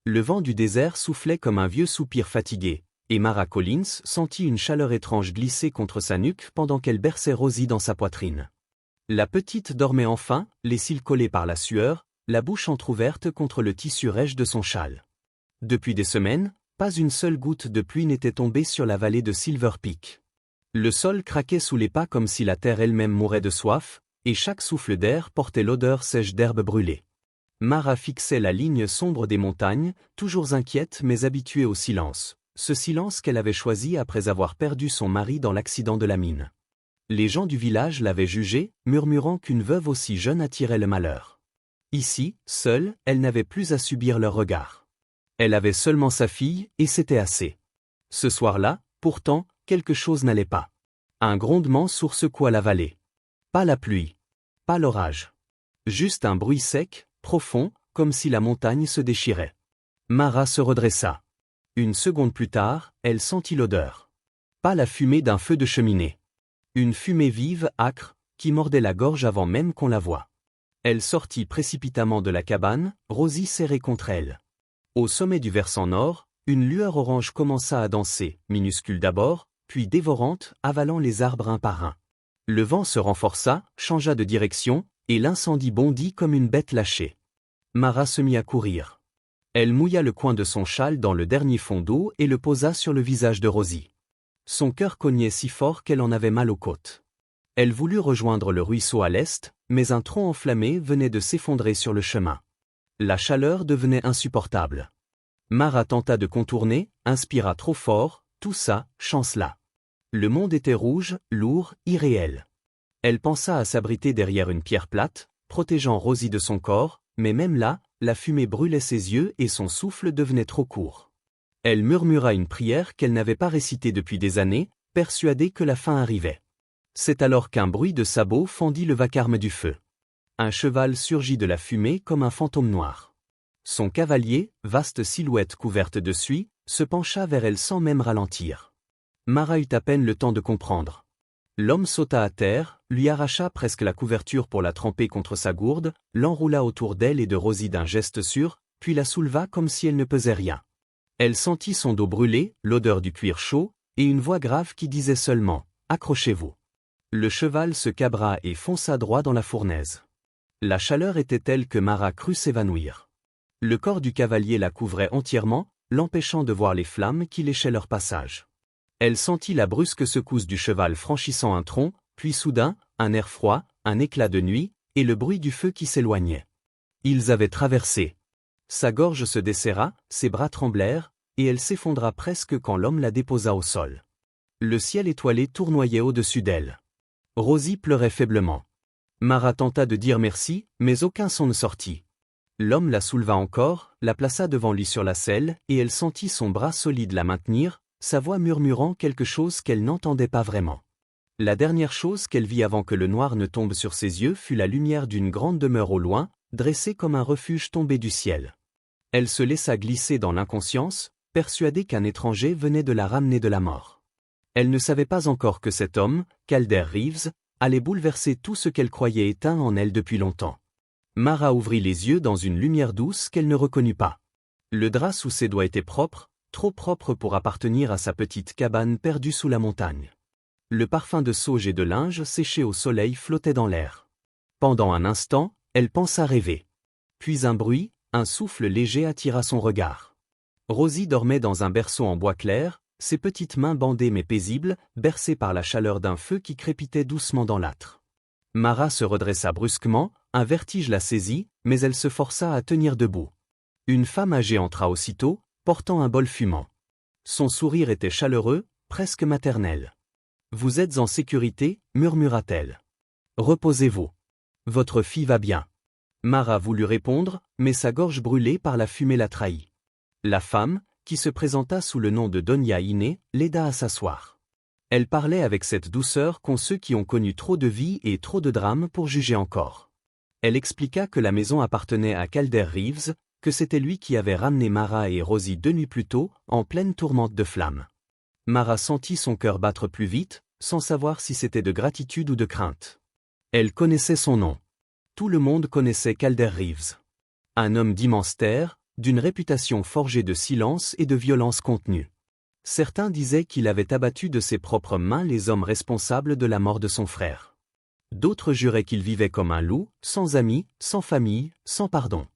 Le vent du désert soufflait comme un vieux soupir fatigué, et Mara Collins sentit une chaleur étrange glisser contre sa nuque pendant qu'elle berçait Rosie dans sa poitrine. La petite dormait enfin, les cils collés par la sueur, la bouche entr'ouverte contre le tissu rêche de son châle. Depuis des semaines, pas une seule goutte de pluie n'était tombée sur la vallée de Silver Peak. Le sol craquait sous les pas comme si la terre elle-même mourait de soif, et chaque souffle d'air portait l'odeur sèche d'herbe brûlée. Mara fixait la ligne sombre des montagnes, toujours inquiète mais habituée au silence, ce silence qu'elle avait choisi après avoir perdu son mari dans l'accident de la mine. Les gens du village l'avaient jugée, murmurant qu'une veuve aussi jeune attirait le malheur. Ici, seule, elle n'avait plus à subir leur regard. Elle avait seulement sa fille, et c'était assez. Ce soir-là, pourtant, quelque chose n'allait pas. Un grondement sourd secoua la vallée. Pas la pluie. Pas l'orage. Juste un bruit sec, profond, comme si la montagne se déchirait. Mara se redressa. Une seconde plus tard, elle sentit l'odeur. Pas la fumée d'un feu de cheminée. Une fumée vive, âcre, qui mordait la gorge avant même qu'on la voie. Elle sortit précipitamment de la cabane, Rosie serrée contre elle. Au sommet du versant nord, une lueur orange commença à danser, minuscule d'abord, puis dévorante, avalant les arbres un par un. Le vent se renforça, changea de direction, et l'incendie bondit comme une bête lâchée. Mara se mit à courir. Elle mouilla le coin de son châle dans le dernier fond d'eau et le posa sur le visage de Rosie. Son cœur cognait si fort qu'elle en avait mal aux côtes. Elle voulut rejoindre le ruisseau à l'est, mais un tronc enflammé venait de s'effondrer sur le chemin. La chaleur devenait insupportable. Mara tenta de contourner, inspira trop fort, toussa, chancela. Le monde était rouge, lourd, irréel. Elle pensa à s'abriter derrière une pierre plate, protégeant Rosie de son corps, mais même là, la fumée brûlait ses yeux et son souffle devenait trop court. Elle murmura une prière qu'elle n'avait pas récitée depuis des années, persuadée que la fin arrivait. C'est alors qu'un bruit de sabots fendit le vacarme du feu. Un cheval surgit de la fumée comme un fantôme noir. Son cavalier, vaste silhouette couverte de suie, se pencha vers elle sans même ralentir. Mara eut à peine le temps de comprendre. L'homme sauta à terre, lui arracha presque la couverture pour la tremper contre sa gourde, l'enroula autour d'elle et de Rosie d'un geste sûr, puis la souleva comme si elle ne pesait rien. Elle sentit son dos brûler, l'odeur du cuir chaud, et une voix grave qui disait seulement « Accrochez-vous ». Le cheval se cabra et fonça droit dans la fournaise. La chaleur était telle que Mara crut s'évanouir. Le corps du cavalier la couvrait entièrement, l'empêchant de voir les flammes qui léchaient leur passage. Elle sentit la brusque secousse du cheval franchissant un tronc, puis soudain, un air froid, un éclat de nuit, et le bruit du feu qui s'éloignait. Ils avaient traversé. Sa gorge se desserra, ses bras tremblèrent, et elle s'effondra presque quand l'homme la déposa au sol. Le ciel étoilé tournoyait au-dessus d'elle. Rosie pleurait faiblement. Mara tenta de dire merci, mais aucun son ne sortit. L'homme la souleva encore, la plaça devant lui sur la selle, et elle sentit son bras solide la maintenir, sa voix murmurant quelque chose qu'elle n'entendait pas vraiment. La dernière chose qu'elle vit avant que le noir ne tombe sur ses yeux fut la lumière d'une grande demeure au loin, dressée comme un refuge tombé du ciel. Elle se laissa glisser dans l'inconscience, persuadée qu'un étranger venait de la ramener de la mort. Elle ne savait pas encore que cet homme, Calder Reeves, allait bouleverser tout ce qu'elle croyait éteint en elle depuis longtemps. Mara ouvrit les yeux dans une lumière douce qu'elle ne reconnut pas. Le drap sous ses doigts était propre, trop propre pour appartenir à sa petite cabane perdue sous la montagne. Le parfum de sauge et de linge séché au soleil flottait dans l'air. Pendant un instant, elle pensa rêver. Puis un bruit, un souffle léger attira son regard. Rosie dormait dans un berceau en bois clair, ses petites mains bandées mais paisibles, bercées par la chaleur d'un feu qui crépitait doucement dans l'âtre. Mara se redressa brusquement, un vertige la saisit, mais elle se força à tenir debout. Une femme âgée entra aussitôt, portant un bol fumant. Son sourire était chaleureux, presque maternel. « Vous êtes en sécurité » murmura-t-elle. « Reposez-vous. Votre fille va bien. » Mara voulut répondre, mais sa gorge brûlée par la fumée la trahit. La femme, qui se présenta sous le nom de Donia Iné, l'aida à s'asseoir. Elle parlait avec cette douceur qu'ont ceux qui ont connu trop de vie et trop de drames pour juger encore. Elle expliqua que la maison appartenait à Calder Reeves, que c'était lui qui avait ramené Mara et Rosie 2 nuits plus tôt, en pleine tourmente de flammes. Mara sentit son cœur battre plus vite, sans savoir si c'était de gratitude ou de crainte. Elle connaissait son nom. Tout le monde connaissait Calder Reeves. Un homme d'immense terre, d'une réputation forgée de silence et de violence contenue. Certains disaient qu'il avait abattu de ses propres mains les hommes responsables de la mort de son frère. D'autres juraient qu'il vivait comme un loup, sans amis, sans famille, sans pardon.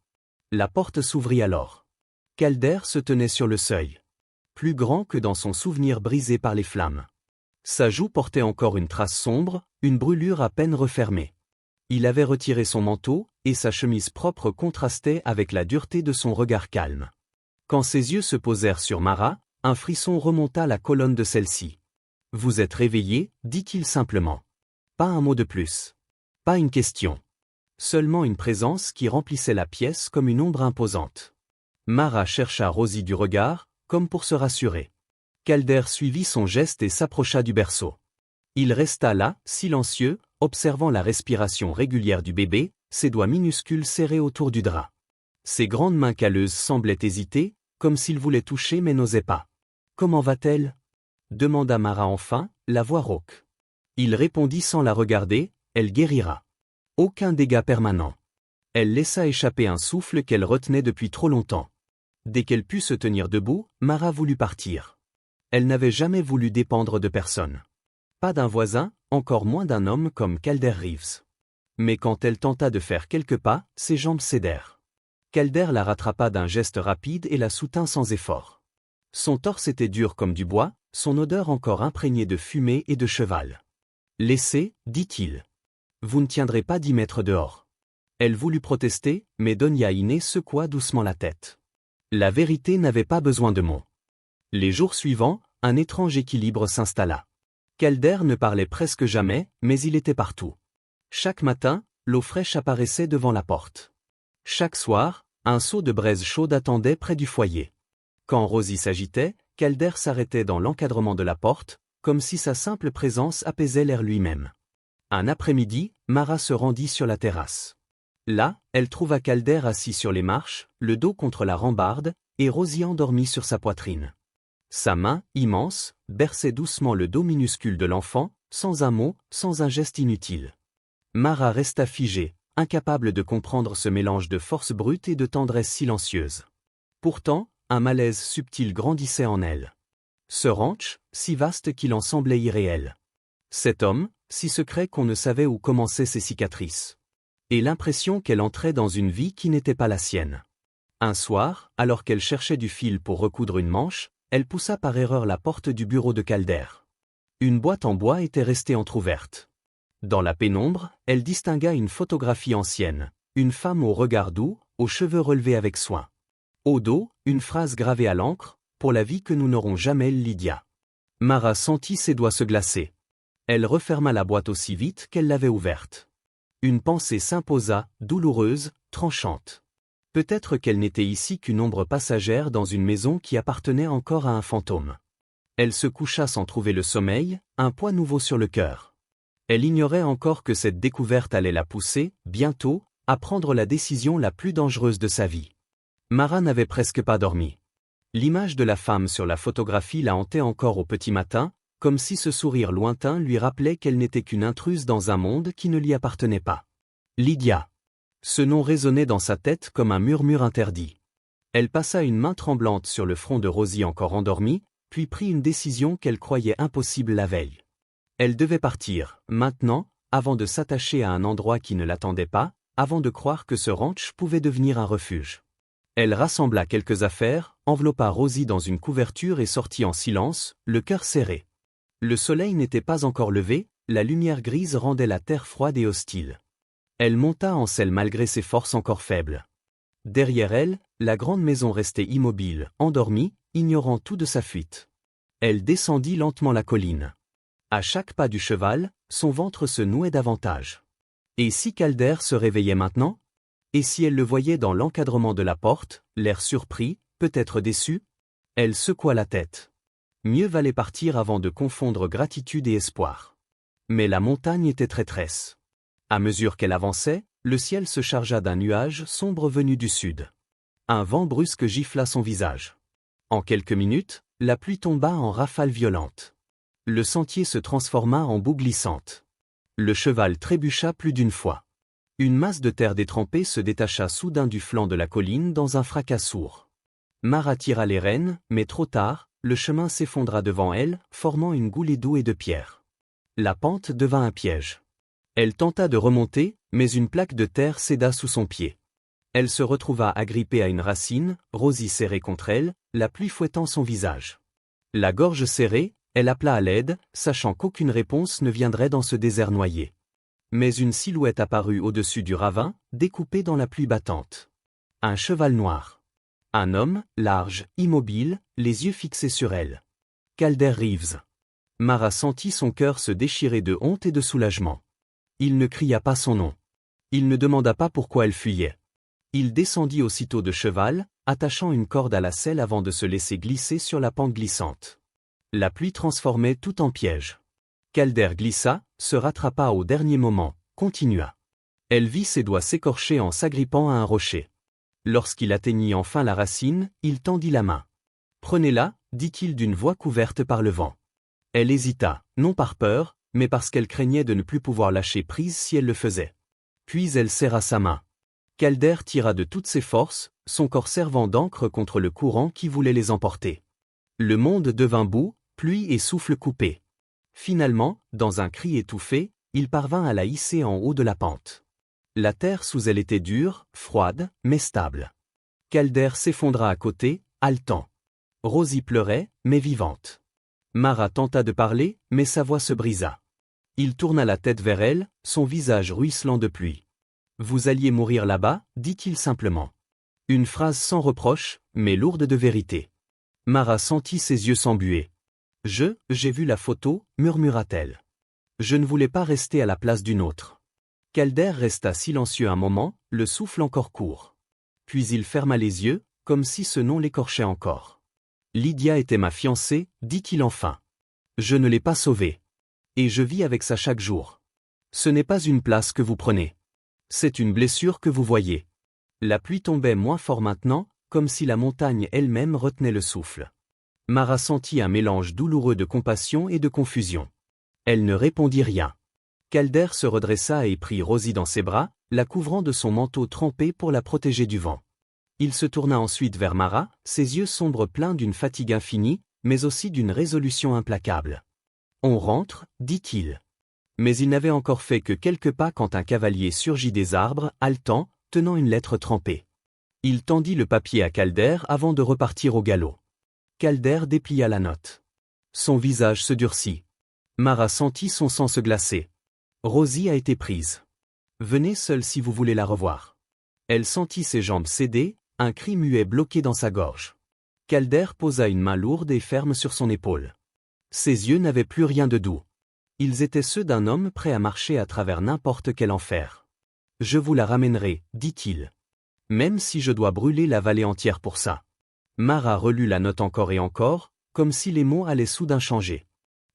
La porte s'ouvrit alors. Calder se tenait sur le seuil. Plus grand que dans son souvenir brisé par les flammes. Sa joue portait encore une trace sombre, une brûlure à peine refermée. Il avait retiré son manteau, et sa chemise propre contrastait avec la dureté de son regard calme. Quand ses yeux se posèrent sur Mara, un frisson remonta la colonne de celle-ci. « Vous êtes réveillé » dit-il simplement. Pas un mot de plus. Pas une question. Seulement une présence qui remplissait la pièce comme une ombre imposante. Mara chercha Rosie du regard, comme pour se rassurer. Calder suivit son geste et s'approcha du berceau. Il resta là, silencieux, observant la respiration régulière du bébé, ses doigts minuscules serrés autour du drap. Ses grandes mains calleuses semblaient hésiter, comme s'il voulait toucher mais n'osait pas. « Comment va-t-elle » demanda Mara enfin, la voix rauque. Il répondit sans la regarder, « Elle guérira. » Aucun dégât permanent. Elle laissa échapper un souffle qu'elle retenait depuis trop longtemps. Dès qu'elle put se tenir debout, Mara voulut partir. Elle n'avait jamais voulu dépendre de personne. Pas d'un voisin, encore moins d'un homme comme Calder Reeves. Mais quand elle tenta de faire quelques pas, ses jambes cédèrent. Calder la rattrapa d'un geste rapide et la soutint sans effort. Son torse était dur comme du bois, son odeur encore imprégnée de fumée et de cheval. « Laissez, dit-il. Vous ne tiendrez pas d'y mettre dehors. » Elle voulut protester, mais Donia Iné secoua doucement la tête. La vérité n'avait pas besoin de mots. Les jours suivants, un étrange équilibre s'installa. Calder ne parlait presque jamais, mais il était partout. Chaque matin, l'eau fraîche apparaissait devant la porte. Chaque soir, un seau de braise chaude attendait près du foyer. Quand Rosie s'agitait, Calder s'arrêtait dans l'encadrement de la porte, comme si sa simple présence apaisait l'air lui-même. Un après-midi, Mara se rendit sur la terrasse. Là, elle trouva Calder assis sur les marches, le dos contre la rambarde, et Rosie endormie sur sa poitrine. Sa main, immense, berçait doucement le dos minuscule de l'enfant, sans un mot, sans un geste inutile. Mara resta figée, incapable de comprendre ce mélange de force brute et de tendresse silencieuse. Pourtant, un malaise subtil grandissait en elle. Ce ranch, si vaste qu'il en semblait irréel. Cet homme, si secret qu'on ne savait où commençaient ses cicatrices. Et l'impression qu'elle entrait dans une vie qui n'était pas la sienne. Un soir, alors qu'elle cherchait du fil pour recoudre une manche, elle poussa par erreur la porte du bureau de Calder. Une boîte en bois était restée entr'ouverte. Dans la pénombre, elle distingua une photographie ancienne, une femme au regard doux, aux cheveux relevés avec soin. Au dos, une phrase gravée à l'encre, « Pour la vie que nous n'aurons jamais, Lydia. » Mara sentit ses doigts se glacer. Elle referma la boîte aussi vite qu'elle l'avait ouverte. Une pensée s'imposa, douloureuse, tranchante. Peut-être qu'elle n'était ici qu'une ombre passagère dans une maison qui appartenait encore à un fantôme. Elle se coucha sans trouver le sommeil, un poids nouveau sur le cœur. Elle ignorait encore que cette découverte allait la pousser, bientôt, à prendre la décision la plus dangereuse de sa vie. Mara n'avait presque pas dormi. L'image de la femme sur la photographie la hantait encore au petit matin, comme si ce sourire lointain lui rappelait qu'elle n'était qu'une intruse dans un monde qui ne lui appartenait pas. Lydia. Ce nom résonnait dans sa tête comme un murmure interdit. Elle passa une main tremblante sur le front de Rosie encore endormie, puis prit une décision qu'elle croyait impossible la veille. Elle devait partir, maintenant, avant de s'attacher à un endroit qui ne l'attendait pas, avant de croire que ce ranch pouvait devenir un refuge. Elle rassembla quelques affaires, enveloppa Rosie dans une couverture et sortit en silence, le cœur serré. Le soleil n'était pas encore levé, la lumière grise rendait la terre froide et hostile. Elle monta en selle malgré ses forces encore faibles. Derrière elle, la grande maison restait immobile, endormie, ignorant tout de sa fuite. Elle descendit lentement la colline. À chaque pas du cheval, son ventre se nouait davantage. Et si Calder se réveillait maintenant ? Et si elle le voyait dans l'encadrement de la porte, l'air surpris, peut-être déçu ? Elle secoua la tête. Mieux valait partir avant de confondre gratitude et espoir. Mais la montagne était traîtresse. À mesure qu'elle avançait, le ciel se chargea d'un nuage sombre venu du sud. Un vent brusque gifla son visage. En quelques minutes, la pluie tomba en rafales violentes. Le sentier se transforma en boue glissante. Le cheval trébucha plus d'une fois. Une masse de terre détrempée se détacha soudain du flanc de la colline dans un fracas sourd. Mara tira les rênes, mais trop tard, le chemin s'effondra devant elle, formant une goulée d'eau et de pierre. La pente devint un piège. Elle tenta de remonter, mais une plaque de terre céda sous son pied. Elle se retrouva agrippée à une racine, Rosie serrée contre elle, la pluie fouettant son visage. La gorge serrée, elle appela à l'aide, sachant qu'aucune réponse ne viendrait dans ce désert noyé. Mais une silhouette apparut au-dessus du ravin, découpée dans la pluie battante. Un cheval noir. Un homme, large, immobile, les yeux fixés sur elle. Calder Reeves. Mara sentit son cœur se déchirer de honte et de soulagement. Il ne cria pas son nom. Il ne demanda pas pourquoi elle fuyait. Il descendit aussitôt de cheval, attachant une corde à la selle avant de se laisser glisser sur la pente glissante. La pluie transformait tout en piège. Calder glissa, se rattrapa au dernier moment, continua. Elle vit ses doigts s'écorcher en s'agrippant à un rocher. Lorsqu'il atteignit enfin la racine, il tendit la main. « Prenez-la » dit-il d'une voix couverte par le vent. Elle hésita, non par peur, mais parce qu'elle craignait de ne plus pouvoir lâcher prise si elle le faisait. Puis elle serra sa main. Calder tira de toutes ses forces, son corps servant d'ancre contre le courant qui voulait les emporter. Le monde devint boue, pluie et souffle coupé. Finalement, dans un cri étouffé, il parvint à la hisser en haut de la pente. La terre sous elle était dure, froide, mais stable. Calder s'effondra à côté, haletant. Rosie pleurait, mais vivante. Mara tenta de parler, mais sa voix se brisa. Il tourna la tête vers elle, son visage ruisselant de pluie. « Vous alliez mourir là-bas » dit-il simplement. Une phrase sans reproche, mais lourde de vérité. Mara sentit ses yeux s'embuer. « J'ai vu la photo » murmura-t-elle. « Je ne voulais pas rester à la place d'une autre. » Calder resta silencieux un moment, le souffle encore court. Puis il ferma les yeux, comme si ce nom l'écorchait encore. « Lydia était ma fiancée » dit-il enfin. « Je ne l'ai pas sauvée. Et je vis avec ça chaque jour. Ce n'est pas une place que vous prenez. C'est une blessure que vous voyez. » La pluie tombait moins fort maintenant, comme si la montagne elle-même retenait le souffle. Mara sentit un mélange douloureux de compassion et de confusion. Elle ne répondit rien. Calder se redressa et prit Rosie dans ses bras, la couvrant de son manteau trempé pour la protéger du vent. Il se tourna ensuite vers Mara, ses yeux sombres pleins d'une fatigue infinie, mais aussi d'une résolution implacable. « On rentre » dit-il. Mais il n'avait encore fait que quelques pas quand un cavalier surgit des arbres, haletant, tenant une lettre trempée. Il tendit le papier à Calder avant de repartir au galop. Calder déplia la note. Son visage se durcit. Mara sentit son sang se glacer. Rosie a été prise. Venez seule si vous voulez la revoir. Elle sentit ses jambes céder, un cri muet bloqué dans sa gorge. Calder posa une main lourde et ferme sur son épaule. Ses yeux n'avaient plus rien de doux. Ils étaient ceux d'un homme prêt à marcher à travers n'importe quel enfer. « Je vous la ramènerai » dit-il. « Même si je dois brûler la vallée entière pour ça. » Mara relut la note encore et encore, comme si les mots allaient soudain changer.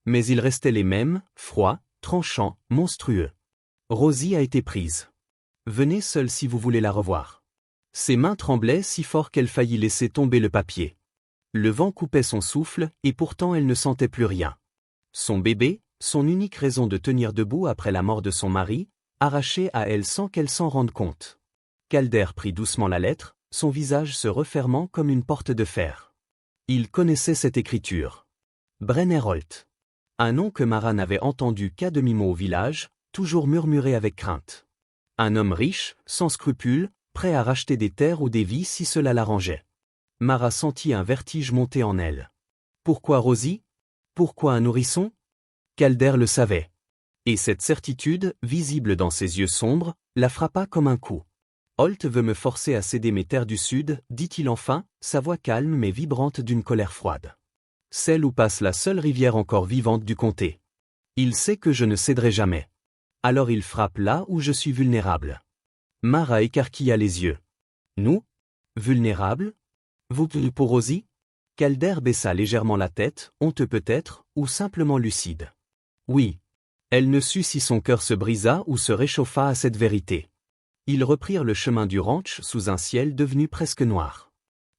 Mais ils restaient les mêmes, froids, tranchants, monstrueux. Rosie a été prise. Venez seule si vous voulez la revoir. Ses mains tremblaient si fort qu'elle faillit laisser tomber le papier. Le vent coupait son souffle, et pourtant elle ne sentait plus rien. Son bébé, son unique raison de tenir debout après la mort de son mari, arraché à elle sans qu'elle s'en rende compte. Calder prit doucement la lettre, son visage se refermant comme une porte de fer. Il connaissait cette écriture. Brennerholt. Un nom que Mara n'avait entendu qu'à demi-mot au village, toujours murmuré avec crainte. Un homme riche, sans scrupules, prêt à racheter des terres ou des vies si cela l'arrangeait. Mara sentit un vertige monter en elle. Pourquoi Rosie? Pourquoi un nourrisson? Calder le savait. Et cette certitude, visible dans ses yeux sombres, la frappa comme un coup. Holt veut me forcer à céder mes terres du Sud, dit-il enfin, sa voix calme mais vibrante d'une colère froide. Celle où passe la seule rivière encore vivante du comté. Il sait que je ne céderai jamais. Alors il frappe là où je suis vulnérable. Mara écarquilla les yeux. Nous? Vulnérables? Vous pour Rosie? Calder baissa légèrement la tête, honteux peut-être, ou simplement lucide. Oui. Elle ne sut si son cœur se brisa ou se réchauffa à cette vérité. Ils reprirent le chemin du ranch sous un ciel devenu presque noir.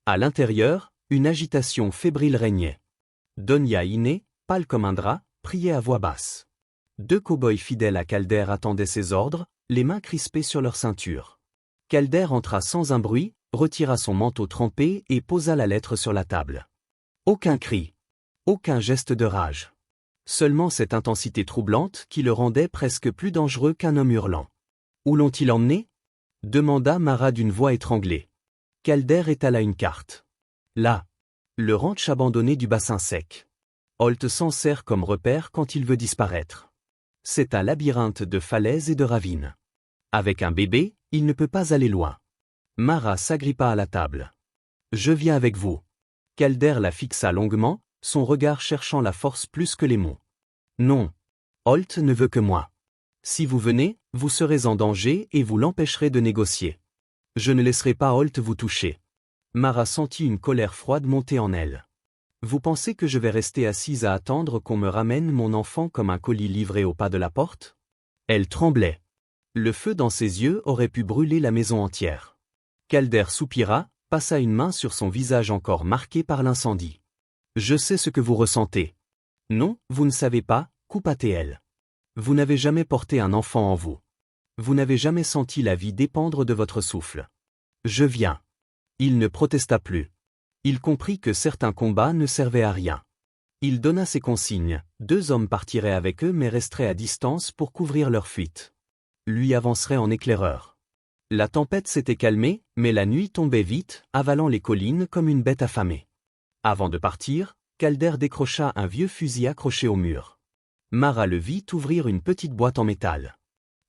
À l'intérieur, une agitation fébrile régnait. Donia Iné, pâle comme un drap, priait à voix basse. 2 cow-boys fidèles à Calder attendaient ses ordres, les mains crispées sur leur ceinture. Calder entra sans un bruit, retira son manteau trempé et posa la lettre sur la table. Aucun cri. Aucun geste de rage. Seulement cette intensité troublante qui le rendait presque plus dangereux qu'un homme hurlant. Où l'ont-ils emmené? Demanda Mara d'une voix étranglée. Calder étala une carte. Là. Le ranch abandonné du bassin sec. Holt s'en sert comme repère quand il veut disparaître. C'est un labyrinthe de falaises et de ravines. Avec un bébé, il ne peut pas aller loin. Mara s'agrippa à la table. Je viens avec vous. Calder la fixa longuement, son regard cherchant la force plus que les mots. Non. Holt ne veut que moi. Si vous venez, vous serez en danger et vous l'empêcherez de négocier. Je ne laisserai pas Holt vous toucher. Mara sentit une colère froide monter en elle. Vous pensez que je vais rester assise à attendre qu'on me ramène mon enfant comme un colis livré au pas de la porte? Elle tremblait. Le feu dans ses yeux aurait pu brûler la maison entière. Calder soupira, passa une main sur son visage encore marqué par l'incendie. Je sais ce que vous ressentez. Non, vous ne savez pas, coupa-t-elle. Vous n'avez jamais porté un enfant en vous. Vous n'avez jamais senti la vie dépendre de votre souffle. Je viens. Il ne protesta plus. Il comprit que certains combats ne servaient à rien. Il donna ses consignes, 2 hommes partiraient avec eux mais resteraient à distance pour couvrir leur fuite. Lui avancerait en éclaireur. La tempête s'était calmée, mais la nuit tombait vite, avalant les collines comme une bête affamée. Avant de partir, Calder décrocha un vieux fusil accroché au mur. Mara le vit ouvrir une petite boîte en métal.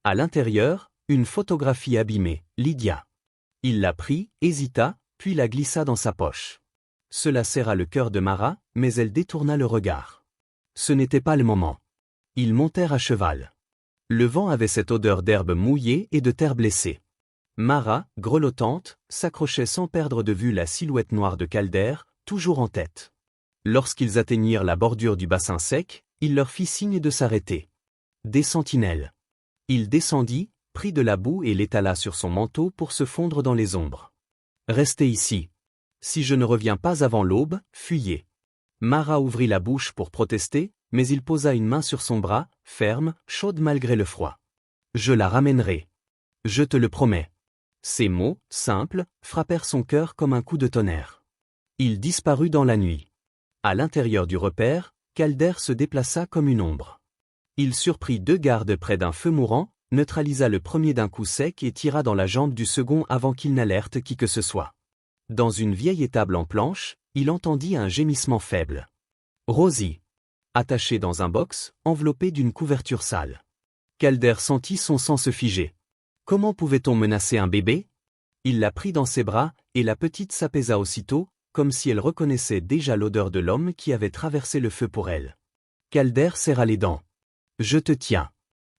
À l'intérieur, une photographie abîmée, Lydia. Il la prit, hésita, puis la glissa dans sa poche. Cela serra le cœur de Mara, mais elle détourna le regard. Ce n'était pas le moment. Ils montèrent à cheval. Le vent avait cette odeur d'herbe mouillée et de terre blessée. Mara, grelottante, s'accrochait sans perdre de vue la silhouette noire de Calder, toujours en tête. Lorsqu'ils atteignirent la bordure du bassin sec, il leur fit signe de s'arrêter. Des sentinelles. Il descendit, prit de la boue et l'étala sur son manteau pour se fondre dans les ombres. Restez ici. Si je ne reviens pas avant l'aube, fuyez. Mara ouvrit la bouche pour protester, mais il posa une main sur son bras, ferme, chaude malgré le froid. Je la ramènerai. Je te le promets. Ces mots, simples, frappèrent son cœur comme un coup de tonnerre. Il disparut dans la nuit. À l'intérieur du repère, Calder se déplaça comme une ombre. Il surprit 2 gardes près d'un feu mourant, neutralisa le premier d'un coup sec et tira dans la jambe du second avant qu'il n'alerte qui que ce soit. Dans une vieille étable en planche, il entendit un gémissement faible. Rosie. Attachée dans un box, enveloppée d'une couverture sale. Calder sentit son sang se figer. Comment pouvait-on menacer un bébé? Il la prit dans ses bras, et la petite s'apaisa aussitôt, comme si elle reconnaissait déjà l'odeur de l'homme qui avait traversé le feu pour elle. Calder serra les dents. Je te tiens.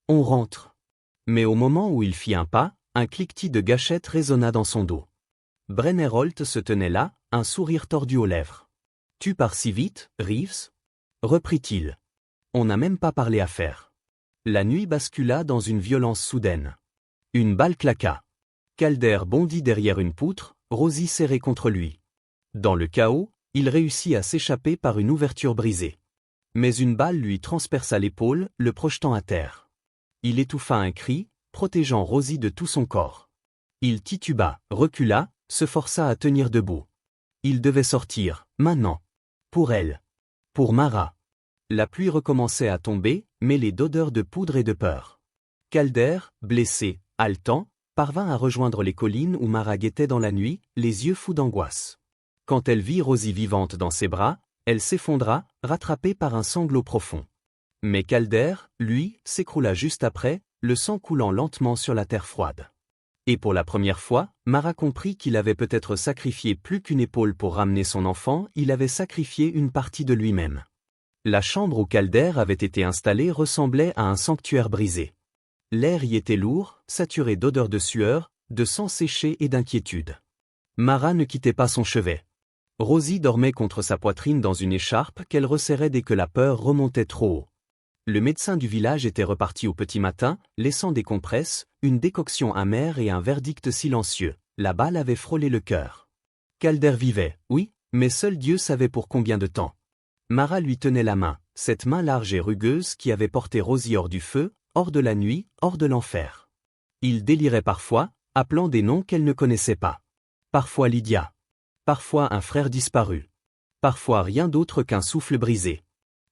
On rentre. Mais au moment où il fit un pas, un cliquetis de gâchette résonna dans son dos. Brenner Holt se tenait là, un sourire tordu aux lèvres. Tu pars si vite, Reeves? Reprit-il. On n'a même pas parlé affaires. La nuit bascula dans une violence soudaine. Une balle claqua. Calder bondit derrière une poutre, Rosie serrée contre lui. Dans le chaos, il réussit à s'échapper par une ouverture brisée. Mais une balle lui transperça l'épaule, le projetant à terre. Il étouffa un cri, protégeant Rosie de tout son corps. Il tituba, recula, se força à tenir debout. Il devait sortir, maintenant. Pour elle. Pour Mara. La pluie recommençait à tomber, mêlée d'odeurs de poudre et de peur. Calder, blessé, haletant, parvint à rejoindre les collines où Mara guettait dans la nuit, les yeux fous d'angoisse. Quand elle vit Rosie vivante dans ses bras, elle s'effondra, rattrapée par un sanglot profond. Mais Calder, lui, s'écroula juste après, le sang coulant lentement sur la terre froide. Et pour la première fois, Mara comprit qu'il avait peut-être sacrifié plus qu'une épaule pour ramener son enfant, il avait sacrifié une partie de lui-même. La chambre où Calder avait été installé ressemblait à un sanctuaire brisé. L'air y était lourd, saturé d'odeurs de sueur, de sang séché et d'inquiétude. Mara ne quittait pas son chevet. Rosie dormait contre sa poitrine dans une écharpe qu'elle resserrait dès que la peur remontait trop haut. Le médecin du village était reparti au petit matin, laissant des compresses, une décoction amère et un verdict silencieux. La balle avait frôlé le cœur. Calder vivait, oui, mais seul Dieu savait pour combien de temps. Mara lui tenait la main, cette main large et rugueuse qui avait porté Rosie hors du feu, hors de la nuit, hors de l'enfer. Il délirait parfois, appelant des noms qu'elle ne connaissait pas. Parfois Lydia. Parfois un frère disparu. Parfois rien d'autre qu'un souffle brisé.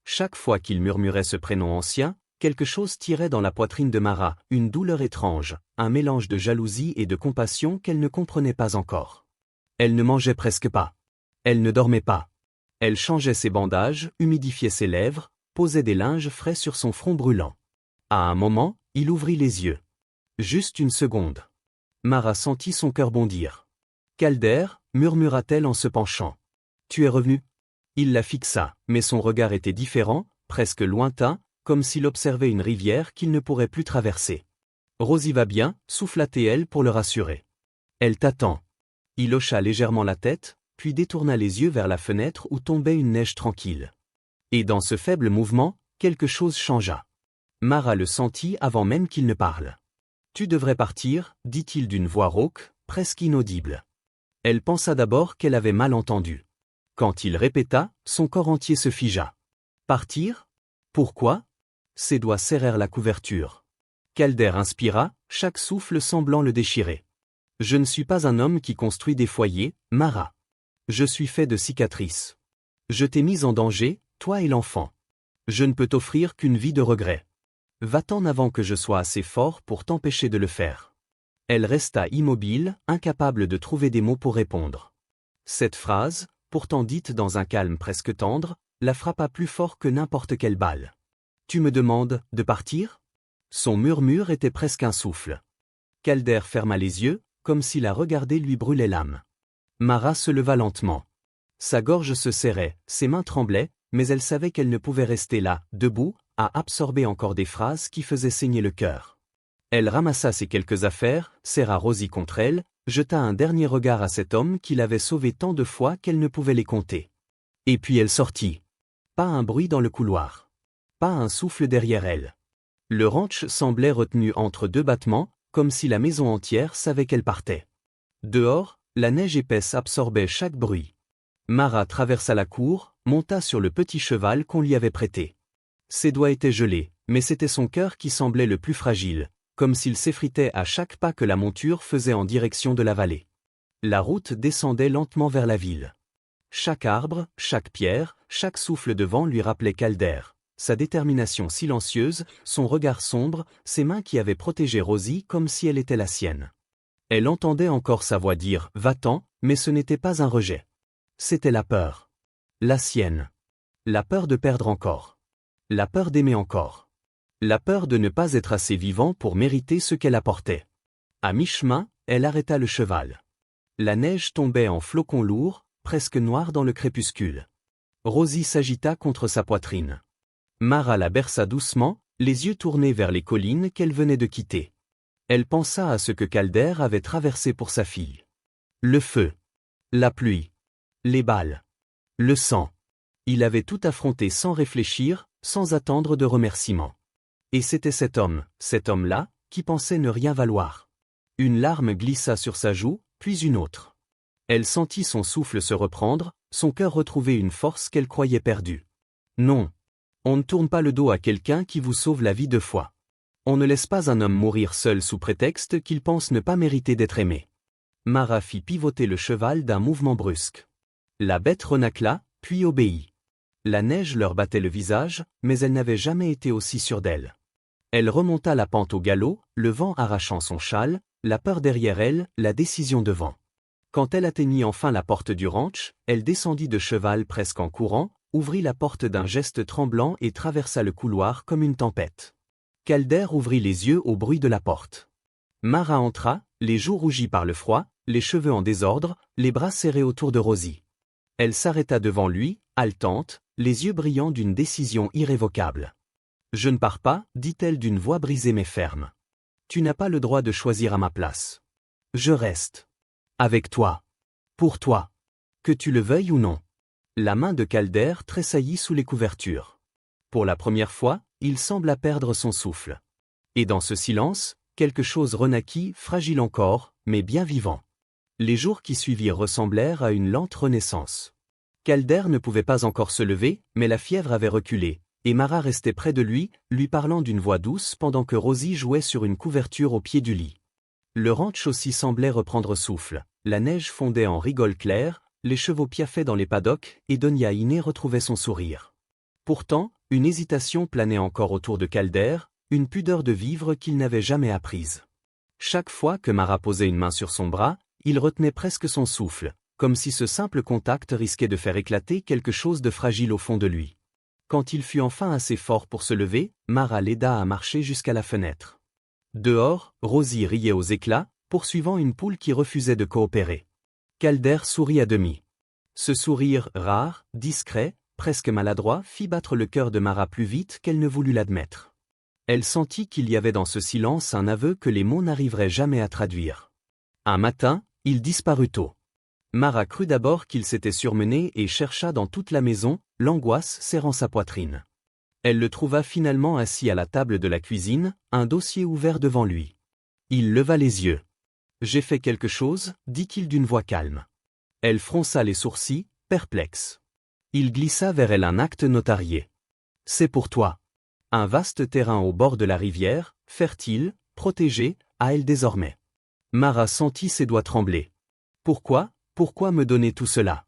Chaque fois qu'il murmurait ce prénom ancien, quelque chose tirait dans la poitrine de Mara, une douleur étrange, un mélange de jalousie et de compassion qu'elle ne comprenait pas encore. Elle ne mangeait presque pas. Elle ne dormait pas. Elle changeait ses bandages, humidifiait ses lèvres, posait des linges frais sur son front brûlant. À un moment, il ouvrit les yeux. Juste une seconde. Mara sentit son cœur bondir. « Calder » murmura-t-elle en se penchant. « Tu es revenu ?» Il la fixa, mais son regard était différent, presque lointain, comme s'il observait une rivière qu'il ne pourrait plus traverser. « Rosie va bien » souffla-t-elle pour le rassurer. « Elle t'attend. » Il hocha légèrement la tête, puis détourna les yeux vers la fenêtre où tombait une neige tranquille. Et dans ce faible mouvement, quelque chose changea. Mara le sentit avant même qu'il ne parle. « Tu devrais partir » dit-il d'une voix rauque, presque inaudible. Elle pensa d'abord qu'elle avait mal entendu. Quand il répéta, son corps entier se figea. « Partir ? Pourquoi ?» Ses doigts serrèrent la couverture. Calder inspira, chaque souffle semblant le déchirer. « Je ne suis pas un homme qui construit des foyers, Mara. Je suis fait de cicatrices. Je t'ai mise en danger, toi et l'enfant. Je ne peux t'offrir qu'une vie de regret. Va-t'en avant que je sois assez fort pour t'empêcher de le faire. » Elle resta immobile, incapable de trouver des mots pour répondre. Cette phrase, pourtant dite dans un calme presque tendre, la frappa plus fort que n'importe quelle balle. « Tu me demandes de partir ?» Son murmure était presque un souffle. Calder ferma les yeux, comme si la regarder lui brûlait l'âme. Mara se leva lentement. Sa gorge se serrait, ses mains tremblaient, mais elle savait qu'elle ne pouvait rester là, debout, à absorber encore des phrases qui faisaient saigner le cœur. Elle ramassa ses quelques affaires, serra Rosie contre elle, jeta un dernier regard à cet homme qui l'avait sauvée tant de fois qu'elle ne pouvait les compter. Et puis elle sortit. Pas un bruit dans le couloir. Pas un souffle derrière elle. Le ranch semblait retenu entre deux battements, comme si la maison entière savait qu'elle partait. Dehors, la neige épaisse absorbait chaque bruit. Mara traversa la cour, monta sur le petit cheval qu'on lui avait prêté. Ses doigts étaient gelés, mais c'était son cœur qui semblait le plus fragile, comme s'il s'effritait à chaque pas que la monture faisait en direction de la vallée. La route descendait lentement vers la ville. Chaque arbre, chaque pierre, chaque souffle de vent lui rappelait Calder, sa détermination silencieuse, son regard sombre, ses mains qui avaient protégé Rosie comme si elle était la sienne. Elle entendait encore sa voix dire « Va-t'en », mais ce n'était pas un rejet. C'était la peur. La sienne. La peur de perdre encore. La peur d'aimer encore. La peur de ne pas être assez vivant pour mériter ce qu'elle apportait. À mi-chemin, elle arrêta le cheval. La neige tombait en flocons lourds, presque noirs dans le crépuscule. Rosie s'agita contre sa poitrine. Mara la berça doucement, les yeux tournés vers les collines qu'elle venait de quitter. Elle pensa à ce que Calder avait traversé pour sa fille. Le feu. La pluie. Les balles. Le sang. Il avait tout affronté sans réfléchir, sans attendre de remerciements. Et c'était cet homme-là, qui pensait ne rien valoir. Une larme glissa sur sa joue, puis une autre. Elle sentit son souffle se reprendre, son cœur retrouver une force qu'elle croyait perdue. Non. On ne tourne pas le dos à quelqu'un qui vous sauve la vie 2 fois. On ne laisse pas un homme mourir seul sous prétexte qu'il pense ne pas mériter d'être aimé. Mara fit pivoter le cheval d'un mouvement brusque. La bête renâcla, puis obéit. La neige leur battait le visage, mais elle n'avait jamais été aussi sûre d'elle. Elle remonta la pente au galop, le vent arrachant son châle, la peur derrière elle, la décision devant. Quand elle atteignit enfin la porte du ranch, elle descendit de cheval presque en courant, ouvrit la porte d'un geste tremblant et traversa le couloir comme une tempête. Calder ouvrit les yeux au bruit de la porte. Mara entra, les joues rougies par le froid, les cheveux en désordre, les bras serrés autour de Rosie. Elle s'arrêta devant lui, haletante, les yeux brillants d'une décision irrévocable. « Je ne pars pas » dit-elle d'une voix brisée mais ferme. « Tu n'as pas le droit de choisir à ma place. Je reste. Avec toi. Pour toi. Que tu le veuilles ou non. » La main de Calder tressaillit sous les couvertures. Pour la première fois, il sembla perdre son souffle. Et dans ce silence, quelque chose renaquit, fragile encore, mais bien vivant. Les jours qui suivirent ressemblèrent à une lente renaissance. Calder ne pouvait pas encore se lever, mais la fièvre avait reculé, et Mara restait près de lui, lui parlant d'une voix douce pendant que Rosie jouait sur une couverture au pied du lit. Le ranch aussi semblait reprendre souffle, la neige fondait en rigole claire, les chevaux piaffaient dans les paddocks et Donia Iné retrouvait son sourire. Pourtant, une hésitation planait encore autour de Calder, une pudeur de vivre qu'il n'avait jamais apprise. Chaque fois que Mara posait une main sur son bras, il retenait presque son souffle, comme si ce simple contact risquait de faire éclater quelque chose de fragile au fond de lui. Quand il fut enfin assez fort pour se lever, Mara l'aida à marcher jusqu'à la fenêtre. Dehors, Rosie riait aux éclats, poursuivant une poule qui refusait de coopérer. Calder sourit à demi. Ce sourire rare, discret, presque maladroit fit battre le cœur de Mara plus vite qu'elle ne voulut l'admettre. Elle sentit qu'il y avait dans ce silence un aveu que les mots n'arriveraient jamais à traduire. Un matin, il disparut tôt. Mara crut d'abord qu'il s'était surmené et chercha dans toute la maison, l'angoisse serrant sa poitrine. Elle le trouva finalement assis à la table de la cuisine, un dossier ouvert devant lui. Il leva les yeux. « J'ai fait quelque chose » dit-il d'une voix calme. Elle fronça les sourcils, perplexe. Il glissa vers elle un acte notarié. « C'est pour toi. » Un vaste terrain au bord de la rivière, fertile, protégé, à elle désormais. Mara sentit ses doigts trembler. « Pourquoi me donner tout cela ?»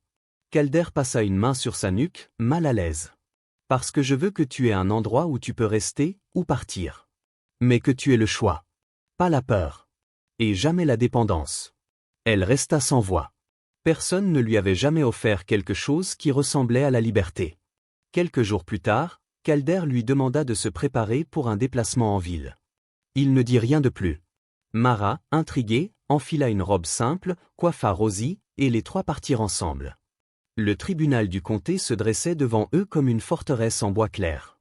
Calder passa une main sur sa nuque, mal à l'aise. « Parce que je veux que tu aies un endroit où tu peux rester, ou partir. Mais que tu aies le choix. Pas la peur. Et jamais la dépendance. » Elle resta sans voix. Personne ne lui avait jamais offert quelque chose qui ressemblait à la liberté. Quelques jours plus tard, Calder lui demanda de se préparer pour un déplacement en ville. Il ne dit rien de plus. Mara, intriguée, enfila une robe simple, coiffa Rosie, et les trois partirent ensemble. Le tribunal du comté se dressait devant eux comme une forteresse en bois clair.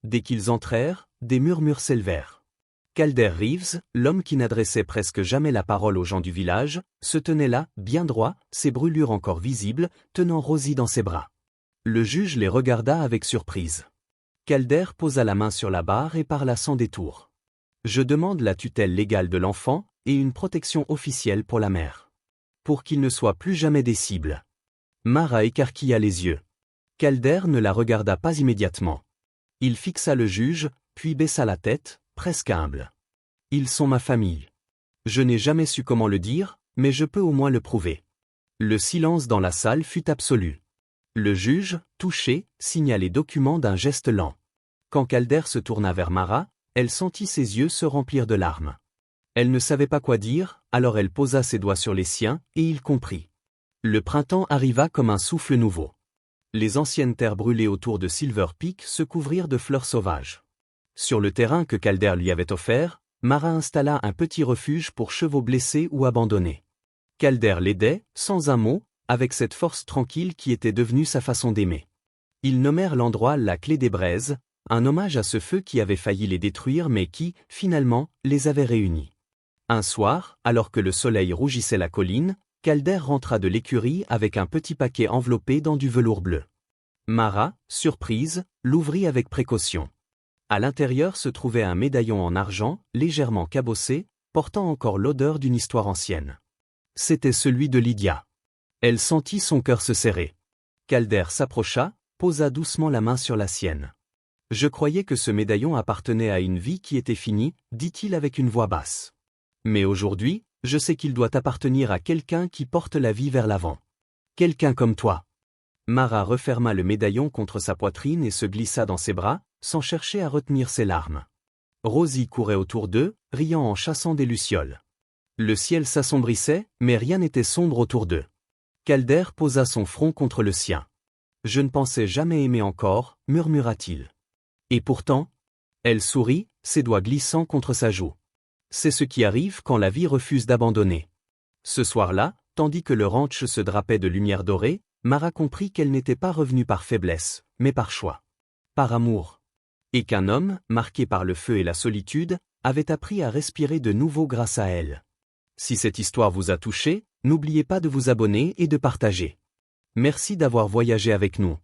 Dès qu'ils entrèrent, des murmures s'élevèrent. Calder Reeves, l'homme qui n'adressait presque jamais la parole aux gens du village, se tenait là, bien droit, ses brûlures encore visibles, tenant Rosie dans ses bras. Le juge les regarda avec surprise. Calder posa la main sur la barre et parla sans détour. « Je demande la tutelle légale de l'enfant et une protection officielle pour la mère. Pour qu'il ne soit plus jamais des cibles. » Mara écarquilla les yeux. Calder ne la regarda pas immédiatement. Il fixa le juge, puis baissa la tête, presque humble. « Ils sont ma famille. Je n'ai jamais su comment le dire, mais je peux au moins le prouver. » Le silence dans la salle fut absolu. Le juge, touché, signa les documents d'un geste lent. Quand Calder se tourna vers Mara, elle sentit ses yeux se remplir de larmes. Elle ne savait pas quoi dire, alors elle posa ses doigts sur les siens, et il comprit. Le printemps arriva comme un souffle nouveau. Les anciennes terres brûlées autour de Silver Peak se couvrirent de fleurs sauvages. Sur le terrain que Calder lui avait offert, Mara installa un petit refuge pour chevaux blessés ou abandonnés. Calder l'aidait, sans un mot, avec cette force tranquille qui était devenue sa façon d'aimer. Ils nommèrent l'endroit la Clé des Braises, un hommage à ce feu qui avait failli les détruire mais qui, finalement, les avait réunis. Un soir, alors que le soleil rougissait la colline, Calder rentra de l'écurie avec un petit paquet enveloppé dans du velours bleu. Mara, surprise, l'ouvrit avec précaution. À l'intérieur se trouvait un médaillon en argent, légèrement cabossé, portant encore l'odeur d'une histoire ancienne. C'était celui de Lydia. Elle sentit son cœur se serrer. Calder s'approcha, posa doucement la main sur la sienne. « Je croyais que ce médaillon appartenait à une vie qui était finie, dit-il avec une voix basse. Mais aujourd'hui, je sais qu'il doit appartenir à quelqu'un qui porte la vie vers l'avant. Quelqu'un comme toi. » Mara referma le médaillon contre sa poitrine et se glissa dans ses bras, sans chercher à retenir ses larmes. Rosie courait autour d'eux, riant en chassant des lucioles. Le ciel s'assombrissait, mais rien n'était sombre autour d'eux. Calder posa son front contre le sien. « Je ne pensais jamais aimer encore, » murmura-t-il. Et pourtant, elle sourit, ses doigts glissant contre sa joue. C'est ce qui arrive quand la vie refuse d'abandonner. Ce soir-là, tandis que le ranch se drapait de lumière dorée, Mara comprit qu'elle n'était pas revenue par faiblesse, mais par choix. Par amour. Et qu'un homme, marqué par le feu et la solitude, avait appris à respirer de nouveau grâce à elle. Si cette histoire vous a touché, n'oubliez pas de vous abonner et de partager. Merci d'avoir voyagé avec nous.